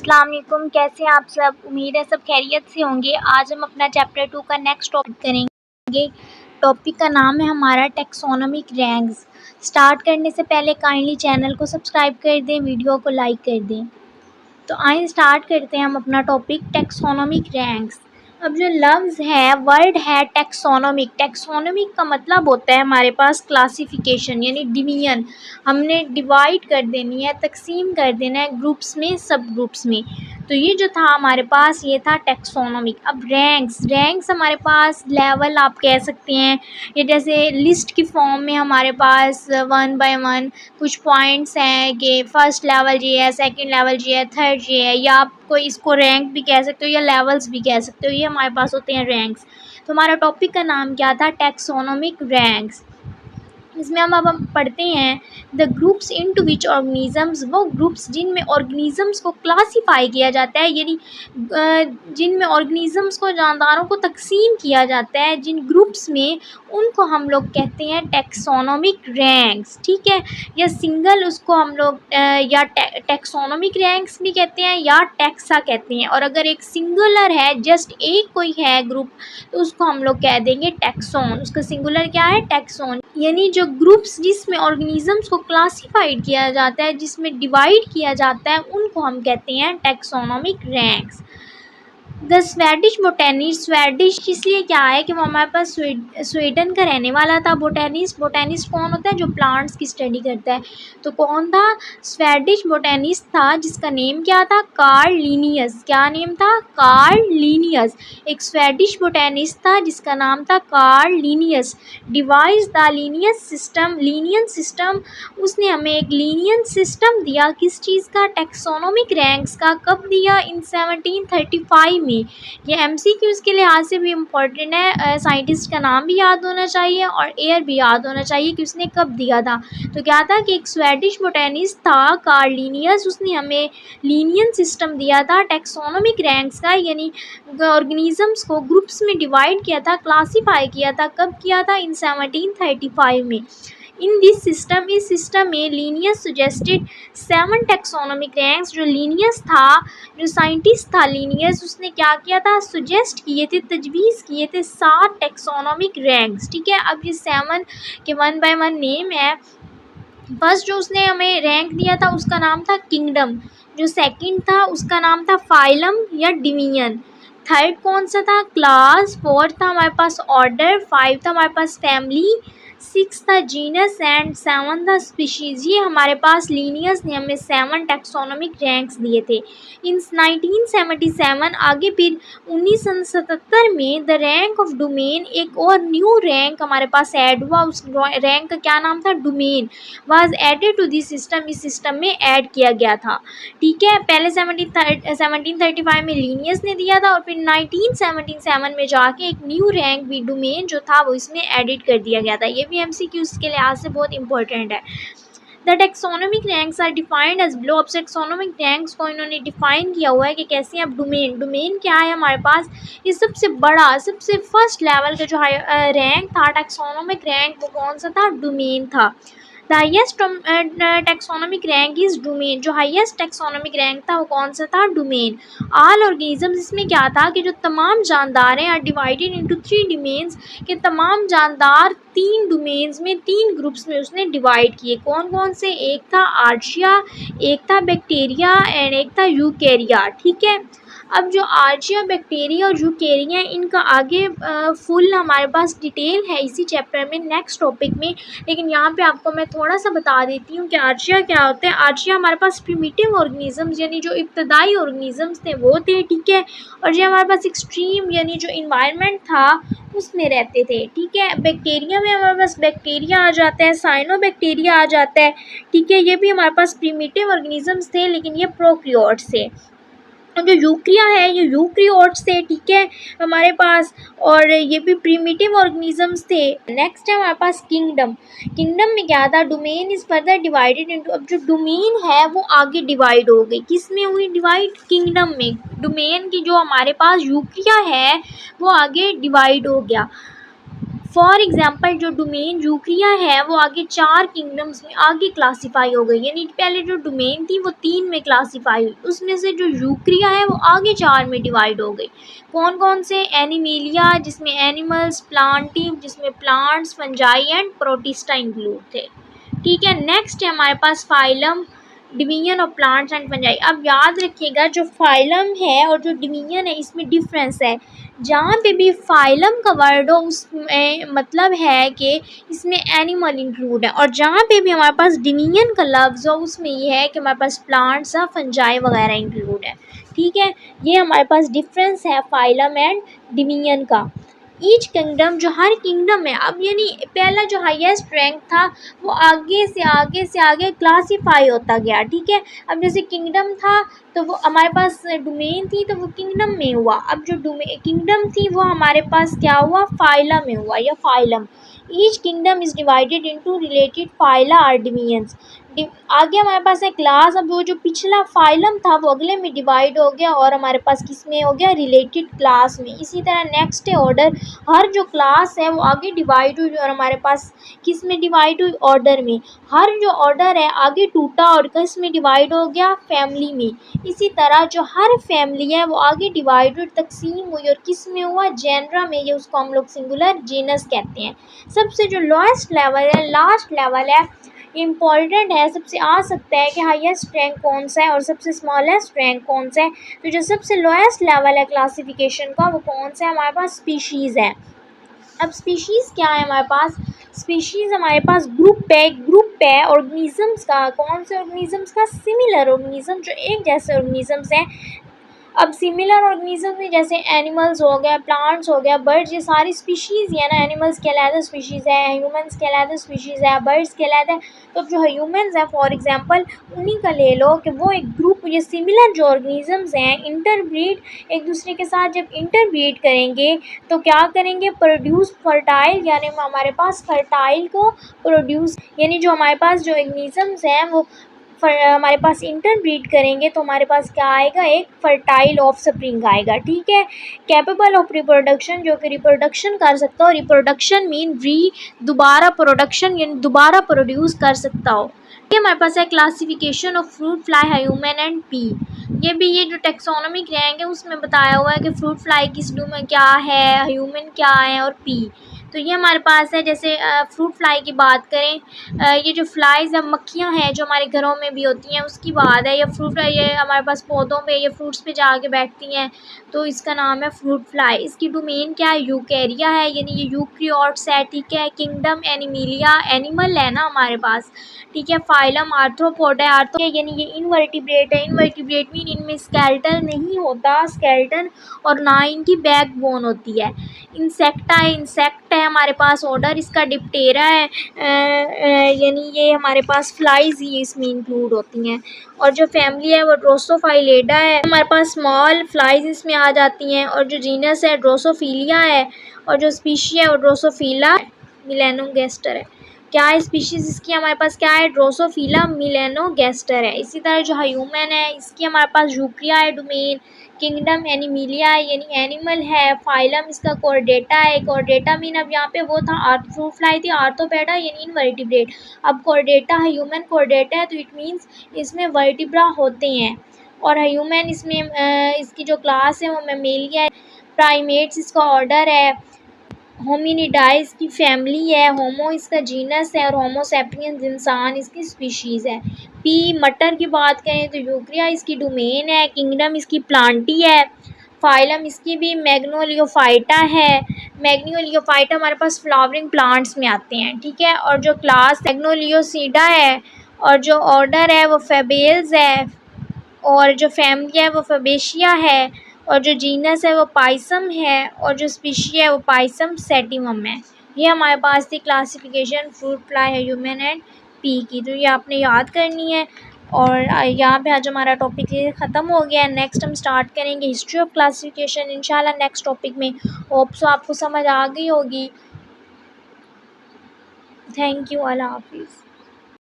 अस्सलाम वालेकुम। कैसे हैं आप सब? उम्मीद है सब खैरियत से होंगे। आज हम अपना चैप्टर 2 का नेक्स्ट टॉपिक करेंगे। टॉपिक का नाम है हमारा टैक्सोनॉमिक रैंक्स। स्टार्ट करने से पहले काइंडली चैनल को सब्सक्राइब कर दें, वीडियो को लाइक कर दें। तो आइए स्टार्ट करते हैं हम अपना टॉपिक टैक्सोनॉमिक रैंक्स। अब जो लफ्ज़ है, वर्ड है टैक्सोनॉमिक। टैक्सोनॉमिक का मतलब होता है हमारे पास क्लासिफिकेशन यानी डिवीजन। हमने डिवाइड कर देनी है, तकसीम कर देना है ग्रुप्स में, सब ग्रुप्स में। तो ये जो था हमारे पास, ये था टैक्सोनॉमिक। अब रैंक्स हमारे पास लेवल आप कह सकते हैं। ये जैसे लिस्ट की फॉर्म में हमारे पास 1 बाय 1 कुछ पॉइंट्स हैं कि फर्स्ट लेवल ये है, सेकंड लेवल ये है, थर्ड ये है, या आप कोई इसको रैंक भी कह सकते हो या लेवल्स भी कह सकते हो। ये हमारे पास होते हैं रैंक्स। तो हमारा टॉपिक का नाम क्या था? Taxonomic ranks. इसमें हम पढ़ते हैं the groups into which organisms, वो ग्रुप्स जिनमें ऑर्गेनिजम्स को क्लासीफाई किया जाता है, यानी जिनमें ऑर्गेनिजम्स को, जानदारों को तकसीम किया जाता है, जिन ग्रुप्स में, उनको हम लोग कहते हैं टैक्सोनॉमिक रैंक्स। ठीक है, या सिंगल उसको हम लोग या टैक्सोनॉमिक रैंक्स भी कहते हैं या टैक्सा कहते हैं। और अगर एक सिंगुलर है, जस्ट एक कोई है ग्रुप, तो उसको हम लोग कह देंगे टैक्सोन। उसका सिंगुलर क्या है? टैक्सोन। यानी जो ग्रुप्स जिसमें ऑर्गेनिजम्स को क्लासिफाइड किया जाता है, जिसमें डिवाइड किया जाता है, उनको हम कहते हैं taxonomic ranks. The Swedish botanist, Swedish इसलिए क्या है कि वो हमारे पास स्वीडन का रहने वाला था। बोटेनिस्ट कौन होता है? जो प्लांट्स की स्टडी करता है। तो कौन था? स्वेडिश बोटेनिस्ट था, जिसका नेम क्या था? Karl Linnaeus. क्या नेम था? Karl Linnaeus. एक स्वेडिश बोटेनिस्ट था जिसका नाम था Karl Linnaeus. Device the Linnean system, उसने हमें एक लीनियन सिस्टम दिया। किस चीज़ का? टैक्सोनॉमिक रैंक्स का। कब दिया? इन 1735 में। ये एमसीक्यूज़ के लिहाज से भी इम्पोर्टेंट है। साइंटिस्ट का नाम भी याद होना चाहिए और ईयर भी याद होना चाहिए कि उसने कब दिया था। तो क्या था कि एक स्वेडिश बोटेनिस्ट था कार्ल लिनियस, उसने हमें लीनियन सिस्टम दिया था टैक्सोनॉमिक रैंक्स का, यानी ऑर्गेनिजम्स को ग्रुप्स में डिवाइड किया था, क्लासीफाई किया था। कब किया था? इन 1735 में। इन दिस सिस्टम, इस सिस्टम में लीनियस सजेस्टेड 7 टैक्सोनॉमिक रैंक्स। जो लीनियस था, जो साइंटिस्ट था लीनियस, उसने क्या किया था? सजेस्ट किए थे, तजवीज़ किए थे 7 टैक्सोनॉमिक रैंक्स। ठीक है, अब ये 7 के 1 बाय 1 नेम है। फर्स्ट जो उसने हमें रैंक दिया था उसका नाम था किंगडम। जो सेकंड था उसका नाम था फाइलम या डिवीजन। थर्ड कौन सा था? क्लास। फोर्थ था हमारे पास ऑर्डर। 5 था हमारे पास फैमिली। 6 था जीनस एंड 7 था स्पीशीज़। ये हमारे पास लीनियस ने हमें 7 टैक्सोनॉमिक रैंक्स दिए थे। इन 1977 आगे फिर 1977 में द रैंक ऑफ डोमेन, एक और न्यू रैंक हमारे पास ऐड हुआ। उस रैंक का क्या नाम था? Domain was added to this system. इस सिस्टम में ऐड किया गया था। ठीक है, पहले 1735 में लीनियस ने दिया था और फिर 1977 में जाके एक न्यू रैंक भी, डोमेन जो था, वो इसमें एडिट कर दिया गया था। ये भी एमसीक्यूज़ के लिहाज से बहुत इंपॉर्टेंट है। The taxonomic ranks are defined as below. अब टैक्सोनॉमिक रैंक्स को इन्होंने डिफाइन किया हुआ है कि कैसे। अब डोमेन क्या है हमारे पास? ये सबसे बड़ा, सबसे फर्स्ट लेवल का जो रैंक था, टैक्सोनॉमिक रैंक, वो कौन सा था? डोमेन था। The highest taxonomic rank is domain. जो हाइएस्ट टैक्सोनॉमिक रैंक था वो कौन सा था? डोमेन। ऑल ऑर्गेनिजम्स, इसमें क्या था कि जो तमाम जानदार हैं, आर डिवाइडेड इनटू 3 डोमेन्स, के तमाम जानदार 3 डोमेन्स में, 3 ग्रुप्स में उसने डिवाइड किए। कौन कौन से? एक था आर्चिया, एक था बैक्टीरिया एंड एक था यूकेरिया। ठीक है, अब जो आर्चिया, बैक्टीरिया और यूकेरिया, इनका आगे फुल हमारे पास डिटेल है इसी चैप्टर में, नेक्स्ट टॉपिक में। लेकिन यहाँ पे आपको मैं थोड़ा सा बता देती हूँ कि आर्चिया क्या होते हैं। आर्चिया हमारे पास प्रिमिटिव ऑर्गेनिजम्स, यानी जो इब्तदाई ऑर्गेनिजम्स थे वो थे। ठीक है, और जो हमारे पास एक्सट्रीम, यानी जो इन्वायरमेंट था, उसमें रहते थे। ठीक है, बैक्टीरिया में हमारे पास बैक्टीरिया आ जाता है, साइनोबैक्टीरिया आ जाता है। ठीक है, ये भी हमारे पास प्रिमिटिव ऑर्गेनिजम्स थे, लेकिन ये प्रोकैरियोट्स थे। जो यूक्रिया है, ये यूक्रियोट्स थे। ठीक है, हमारे पास, और ये भी प्रिमिटिव ऑर्गेनिजम्स थे। नेक्स्ट है हमारे पास किंगडम। किंगडम में क्या था? Domain is further divided into. अब जो डोमेन है वो आगे डिवाइड हो गई। किस में हुई डिवाइड? किंगडम में। डोमेन की जो हमारे पास यूक्रिया है वो आगे डिवाइड हो गया। फॉर एग्जांपल जो डोमेन यूक्रिया है वो आगे 4 किंगडम्स में आगे क्लासीफाई हो गई, यानी पहले जो डोमेन थी वो 3 में क्लासीफाई हुई, उसमें से जो यूक्रिया है वो आगे 4 में डिवाइड हो गई। कौन कौन से? एनिमेलिया जिसमें एनिमल्स, प्लांटिव जिसमें plants, fungi and Protista include थे। ठीक है, नेक्स्ट है हमारे पास phylum, division of plants and fungi. अब याद रखिएगा जो फाइलम है और जो डिवीजन है इसमें डिफरेंस है। जहाँ पे भी फाइलम का वर्ड हो उसमें मतलब है कि इसमें एनिमल इंक्लूड है, और जहाँ पे भी हमारे पास डिवीजन का लफ्ज़ हो उसमें ये है कि हमारे पास प्लांट्स या फंजाई वगैरह इंक्लूड है। ठीक है, ये हमारे पास डिफरेंस है फाइलम एंड डिवीजन का। ईच किंगडम, जो हर किंगडम है, अब यानी पहला जो हाईएस्ट रैंक था वो आगे क्लासीफाई होता गया। ठीक है, अब जैसे किंगडम था तो वो हमारे पास डोमेन थी तो वो किंगडम में हुआ, अब जो किंगडम थी वो हमारे पास क्या हुआ? फाइला में हुआ या phylum. Each kingdom is divided into related phyla और डिवीजन्स। आगे हमारे पास है क्लास, अब वो जो पिछला फाइलम था वो अगले में डिवाइड हो गया और हमारे पास किस में हो गया? रिलेटेड क्लास में। इसी तरह नेक्स्ट है ऑर्डर, हर जो क्लास है वो आगे डिवाइड हुई और हमारे पास किस में डिवाइड हुई? ऑर्डर में। हर जो ऑर्डर है आगे टूटा और किस में डिवाइड हो गया? फैमिली में। इसी तरह जो हर फैमिली है वो आगे डिवाइड हुई, तकसीम हुई और किस में हुआ? जेनरा में। ये उसको हम लोग सिंगुलर जीनस कहते हैं। सबसे जो लोएस्ट लेवल है, लास्ट लेवल है, इम्पॉर्टेंट है, सबसे आ सकता है कि हाईएस्ट रैंक कौन सा है और सबसे स्मॉलेस्ट रैंक कौन सा है। तो जो सबसे लोएस्ट लेवल है क्लासिफिकेशन का वो कौन सा है? हमारे पास स्पीशीज़ है। अब स्पीशीज़ क्या है हमारे पास? स्पीशीज़ हमारे पास ग्रुप है, ग्रुप है ऑर्गेनिजम्स का। कौन से ऑर्गेनिजम्स का? सिमिलर ऑर्गेनिज्म, जो एक जैसे ऑर्गेनिजम्स हैं। अब सिमिलर ऑर्गेनिजम्स में जैसे एनिमल्स हो गया, प्लांट्स हो गया, बर्ड्स, ये सारी स्पीशीज़ है ना। एनिमल्स कहलाते हैं स्पीशीज़ है, ह्यूमंस कहलाते हैं स्पीशीज़ है, बर्ड्स कहलाते हैं। तो जो ह्यूमंस है फॉर एग्जांपल उन्हीं का ले लो कि वो एक ग्रुप, ये सिमिलर जो ऑर्गेनिजम्स हैं इंटरब्रीड, एक दूसरे के साथ जब इंटरब्रीड करेंगे तो क्या करेंगे? प्रोड्यूस फर्टाइल, यानी हमारे पास फर्टाइल को प्रोड्यूस, यानी जो हमारे पास जो ऑर्गेनिजम्स हैं वो हमारे पास इंटरब्रीड करेंगे तो हमारे पास क्या आएगा? एक फर्टाइल ऑफस्प्रिंग आएगा। ठीक है, कैपेबल ऑफ रिप्रोडक्शन, जो कि रिप्रोडक्शन कर सकता हो। रिप्रोडक्शन मीन दोबारा प्रोडक्शन, यानी दोबारा प्रोड्यूस कर सकता हो। ये हमारे पास है classification of fruit fly, human and P. ये जो टेक्सोनॉमिक रैंक है उसमें बताया हुआ है कि फ्रूट फ्लाई किस में क्या है, ह्यूमन क्या है और पी। तो ये हमारे पास है। जैसे फ्रूट फ्लाई की बात करें, ये जो फ्लाइज है, मक्खियाँ हैं जो हमारे घरों में भी होती हैं, उसकी बात है। ये हमारे पास पौधों पे, ये फ्रूट्स पे जाके बैठती हैं, तो इसका नाम है फ्रूट फ्लाई। इसकी डोमेन क्या है? यूकेरिया है, यानी ये यूक्रियोट्स है। ठीक है, किंगडम एनिमेलिया, एनिमल है ना हमारे पास। ठीक है, फाइलम आर्थ्रोपोड है, यानी ये इनवर्टिब्रेट है। इनवर्टिब्रेट मीन इनमें स्केलेटन नहीं होता, स्केलेटन, और ना इनकी बैकबोन होती है। इंसेक्टा है, इंसेक्ट है हमारे पास। ऑर्डर इसका डिप्टेरा है, यानी ये हमारे पास फ्लाइज ही इसमें इंक्लूड होती हैं। और जो फैमिली है वो ड्रोसोफाइलेटा है, हमारे पास स्मॉल फ्लाइज इसमें आ जाती हैं। और जो जीनस है ड्रोसोफिलिया है, और जो स्पीशी है वो ड्रोसोफिला मिलेनोगेस्टर है। क्या है स्पीशीज़ इसकी? हमारे पास क्या है? ड्रोसोफिला मिलेनोगेस्टर है। इसी तरह जो ह्यूमन है इसकी हमारे पास यूक्रिया है डोमेन, किंगडम एनिमेलिया है, यानी एनिमल है। फाइलम इसका कॉर्डेटा है। कॉर्डेटा मीन, अब यहाँ पे वो था फ्रूट फ्लाई थी, आर्थोपेडा यानी इनवर्टिब्रेट। अब कॉर्डेटा ह्यूमन कॉर्डेटा है तो इट मीन्स इसमें वर्टिब्रा होते हैं। और ह्यूमन इसमें इसकी जो क्लास है वो मेमेलिया है। प्राइमेट्स इसका ऑर्डर है। होमिनिडाई इसकी फैमिली है। होमो इसका जीनस है और होमो सैपियंस इंसान इसकी स्पीशीज़ है। पी मटर की बात करें तो यूक्रिया इसकी डोमेन है। किंगडम इसकी प्लांटी है। फाइलम इसकी भी मैग्नोलियोफाइटा है। मैग्नोलियोफाइटा हमारे पास फ्लावरिंग प्लांट्स में आते हैं। ठीक है, और जो क्लास मैग्नोलियोसीडा है, और जो ऑर्डर है वो फेबेल्स है, और जो फैमिली है वो फबेशिया है, और जो जीनस है वो पाइसम है, और जो स्पीशी है वो पाइसम सेटिमम है। ये हमारे पास थी classification fruit fly, human and P की। तो ये आपने याद करनी है। और यहाँ पे आज हमारा टॉपिक ये ख़त्म हो गया है। नेक्स्ट हम स्टार्ट करेंगे हिस्ट्री ऑफ क्लासिफिकेशन इंशाल्लाह नेक्स्ट टॉपिक में। होप सो आपको समझ आ गई होगी। थैंक यू, अल्लाह हाफिज़।